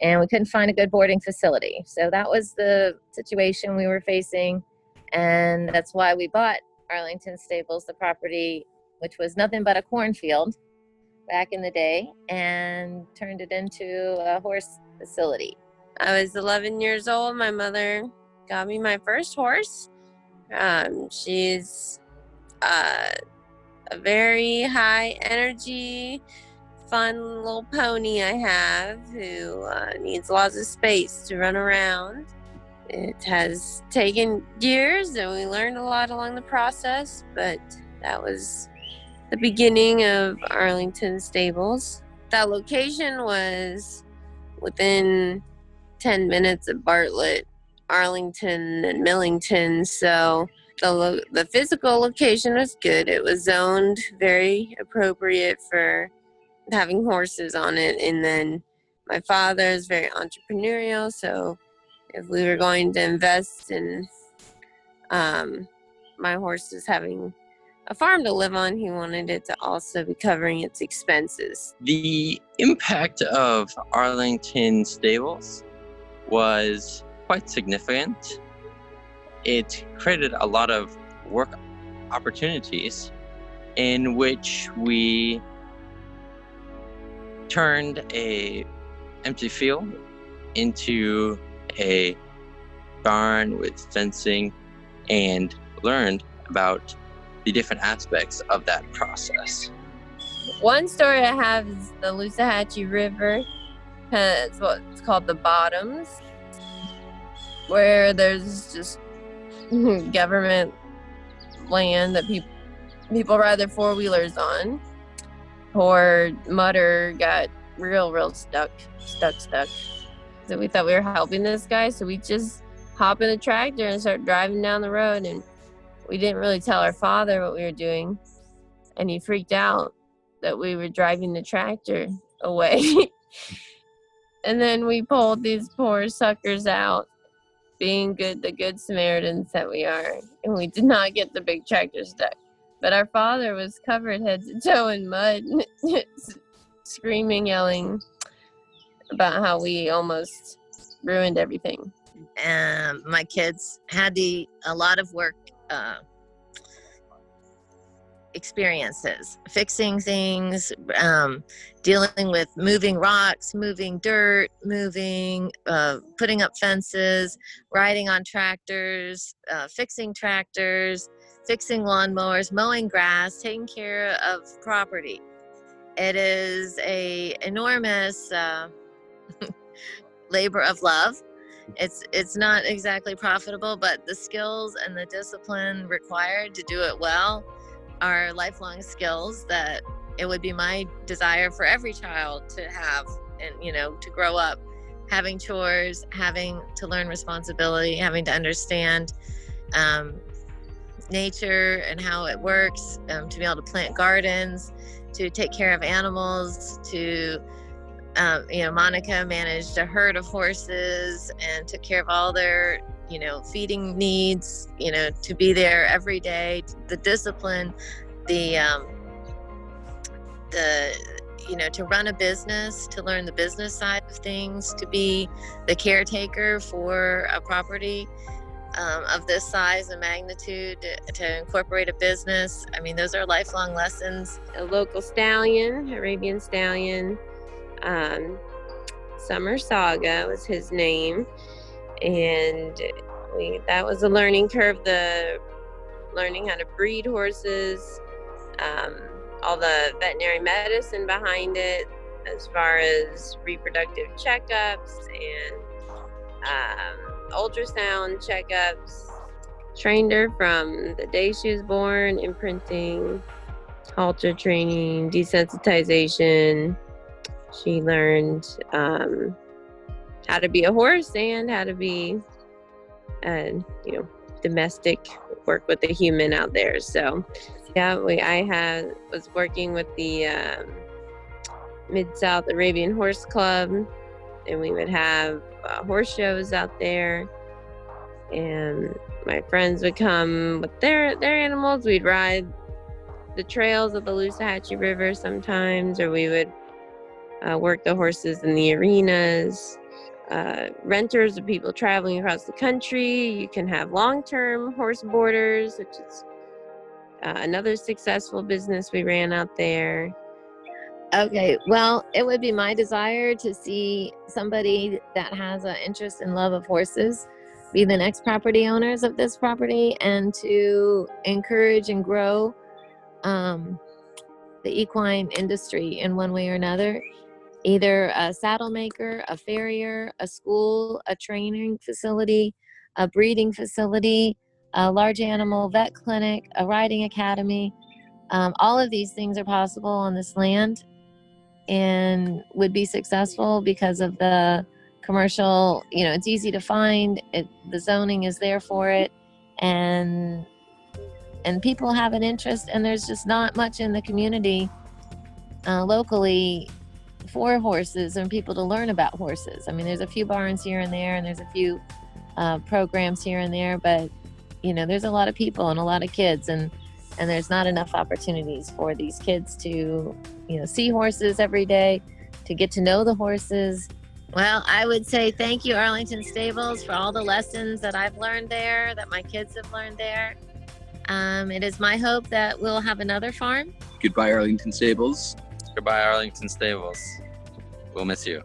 and we couldn't find a good boarding facility. So that was the situation we were facing. And that's why we bought Arlington Stables, the property, which was nothing but a cornfield back in the day, and turned it into a horse facility. I was 11 years old. My mother got me my first horse. She's a very high energy, fun little pony I have who needs lots of space to run around. It has taken years and we learned a lot along the process, but that was the beginning of Arlington Stables. That location was within 10 minutes of Bartlett, Arlington, and Millington, so the physical location was good. It was zoned very appropriate for having horses on it, and then my father is very entrepreneurial, so if we were going to invest in my horses having a farm to live on, he wanted it to also be covering its expenses. The impact of Arlington Stables was quite significant. It created a lot of work opportunities in which we turned a empty field into a barn with fencing and learned about the different aspects of that process. One story I have is the Loosahatchee River. It's what's called the Bottoms, where there's just government land that people ride their four-wheelers on. Poor Mutter got real stuck. So we thought we were helping this guy, so we just hop in the tractor and start driving down the road, and we didn't really tell our father what we were doing, and he freaked out that we were driving the tractor away. And then we pulled these poor suckers out, being the good Samaritans that we are, and we did not get the big tractor stuck. But our father was covered head to toe in mud, screaming, yelling about how we almost ruined everything. My kids had a lot of work experiences, fixing things, dealing with moving rocks, moving dirt, putting up fences, riding on tractors, fixing tractors, fixing lawnmowers, mowing grass, taking care of property. It is a enormous labor of love. It's not exactly profitable, but the skills and the discipline required to do it well are lifelong skills that it would be my desire for every child to have, and to grow up having chores, having to learn responsibility, having to understand nature and how it works, to be able to plant gardens, to take care of animals, to Monica managed a herd of horses and took care of all their feeding needs, to be there every day, the discipline, to run a business, to learn the business side of things, to be the caretaker for a property of this size and magnitude, to incorporate a business. I mean, those are lifelong lessons. A local stallion, Arabian stallion, Summer Saga was his name. And that was a learning curve, learning how to breed horses, all the veterinary medicine behind it, as far as reproductive checkups and ultrasound checkups. Trained her from the day she was born, imprinting, halter training, desensitization. She learned how to be a horse and how to be, domestic, work with a human out there. So, yeah, I was working with the Mid-South Arabian Horse Club, and we would have horse shows out there, and my friends would come with their animals. We'd ride the trails of the Loosahatchee River sometimes, or we would work the horses in the arenas. renters or people traveling across the country. You can have long-term horse boarders, which is another successful business we ran out there. Okay, well, it would be my desire to see somebody that has an interest and love of horses be the next property owners of this property, and to encourage and grow the equine industry in one way or another. Either a saddle maker, a farrier, a school, a training facility, a breeding facility, a large animal vet clinic, a riding academy. All of these things are possible on this land and would be successful because of the commercial, it's easy to find, the zoning is there for it, and people have an interest, and there's just not much in the community locally for horses and people to learn about horses. I mean, there's a few barns here and there, and there's a few programs here and there, but there's a lot of people and a lot of kids, and there's not enough opportunities for these kids to see horses every day, to get to know the horses. Well, I would say thank you, Arlington Stables, for all the lessons that I've learned there, that my kids have learned there. It is my hope that we'll have another farm. Goodbye, Arlington Stables. Goodbye, Arlington Stables. We'll miss you.